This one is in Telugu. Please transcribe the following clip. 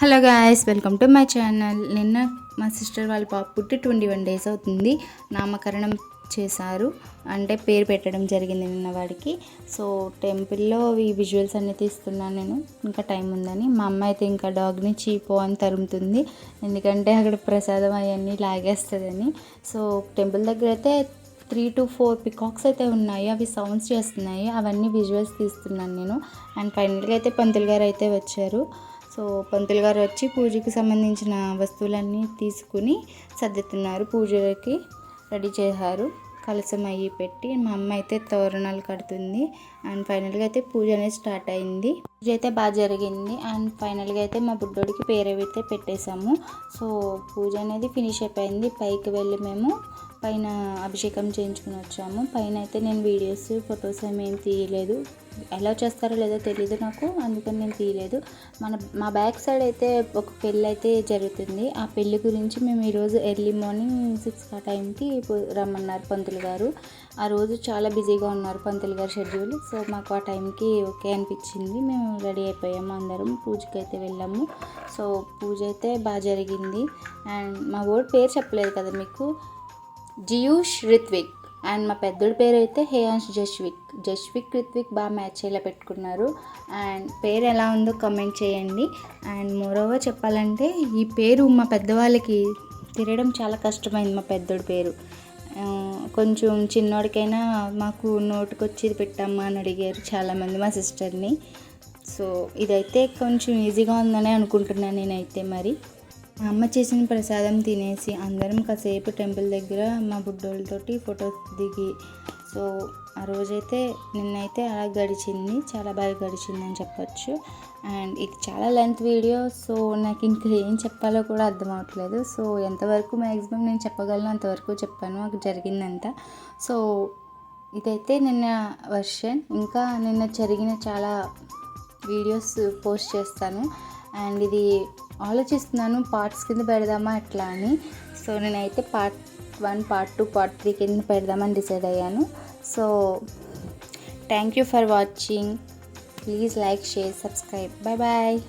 Hello guys, welcome to my channel. నిన్న మా సిస్టర్ వాళ్ళ పాప పుట్టి 21 days అవుతుంది. నామకరణం చేశారు, అంటే పేరు పెట్టడం జరిగింది నిన్న వాడికి. సో టెంపుల్లో ఈ విజువల్స్ అన్నీ తీస్తున్నాను నేను, ఇంకా టైం ఉందని. మా అమ్మ అయితే ఇంకా డాగ్ని చీపో అని తరుముతుంది, ఎందుకంటే అక్కడ ప్రసాదం అవన్నీ లాగేస్తుందని. సో టెంపుల్ దగ్గర అయితే 3 to 4 పికాక్స్ అయితే ఉన్నాయి, అవి సౌండ్స్ చేస్తున్నాయి. అవన్నీ విజువల్స్ తీస్తున్నాను నేను. అండ్ ఫైనల్గా అయితే పంతులు గారు అయితే వచ్చారు. సో పంతులు గారు వచ్చి పూజకి సంబంధించిన వస్తువులన్నీ తీసుకుని సర్దుతున్నారు, పూజకి రెడీ చేశారు. కలసం అయ్యి పెట్టి మా అమ్మ అయితే తోరణాలు కడుతుంది. అండ్ ఫైనల్గా అయితే పూజ అనేది స్టార్ట్ అయింది. పూజ అయితే బాగా జరిగింది. అండ్ ఫైనల్గా అయితే మా బుడ్డోడికి పేరు అయితే పెట్టేశాము. సో పూజ అనేది ఫినిష్ అయిపోయింది. పైకి వెళ్ళి మేము పైన అభిషేకం చేయించుకుని వచ్చాము. పైన అయితే నేను వీడియోస్ ఫొటోస్ ఏం తీయలేదు, ఎలా చేస్తారో లేదో తెలీదు నాకు, అందుకని నేను తీయలేదు. మా బ్యాక్ సైడ్ అయితే ఒక పెళ్ళి అయితే జరుగుతుంది. ఆ పెళ్ళి గురించి మేము ఈరోజు ఎర్లీ మార్నింగ్ 6 ఆ టైంకి రమ్మన్నారు పంతులు గారు. ఆ రోజు చాలా బిజీగా ఉన్నారు పంతులు గారు షెడ్యూల్. సో మాకు ఆ టైంకి ఓకే అనిపించింది, మేము రెడీ అయిపోయాము, అందరం పూజకి అయితే వెళ్ళాము. సో పూజ అయితే బాగా జరిగింది. అండ్ మా ఓడి పేరు చెప్పలేదు కదా మీకు, జియూష్ రిత్విక్. అండ్ మా పెద్దోడి పేరు అయితే హేయాన్స్ జస్విక్ రిత్విక్ బాగా మ్యాచ్ అయ్యేలా పెట్టుకున్నారు. అండ్ పేరు ఎలా ఉందో కమెంట్ చేయండి. అండ్ మోరోవర్ చెప్పాలంటే ఈ పేరు మా పెద్దవాళ్ళకి తిరగడం చాలా కష్టమైంది. మా పెద్దోడి పేరు కొంచెం చిన్నోడికైనా మాకు నోటుకొచ్చేది పెట్టమ్మా అని అడిగారు చాలామంది మా సిస్టర్ని. సో ఇదైతే కొంచెం ఈజీగా ఉందని అనుకుంటున్నాను నేనైతే. మరి మా అమ్మ చేసిన ప్రసాదం తినేసి అందరం కాసేపు టెంపుల్ దగ్గర మా బుడ్డోళ్ళతోటి ఫొటోస్ దిగి, సో ఆ రోజైతే నిన్నైతే అలా గడిచింది, చాలా బాగా గడిచింది అని చెప్పచ్చు. అండ్ ఇది చాలా లెంత్ వీడియో, సో నాకు ఇంకా ఏం చెప్పాలో కూడా అర్థం అవ్వట్లేదు. సో ఎంతవరకు మ్యాక్సిమం నేను చెప్పగలను అంతవరకు చెప్పాను, అది జరిగిందంతా. సో ఇదైతే నిన్న వర్షన్. ఇంకా నిన్న జరిగిన చాలా వీడియోస్ పోస్ట్ చేస్తాను. అండ్ ఇది ఆలోచిస్తున్నాను పార్ట్స్ కింద పెడదామా ఎట్లా అని. సో నేనైతే పార్ట్ 1, పార్ట్ 2, పార్ట్ 3 కింద పెడదామని డిసైడ్ అయ్యాను. So thank you for watching. Please like, share, subscribe. Bye bye.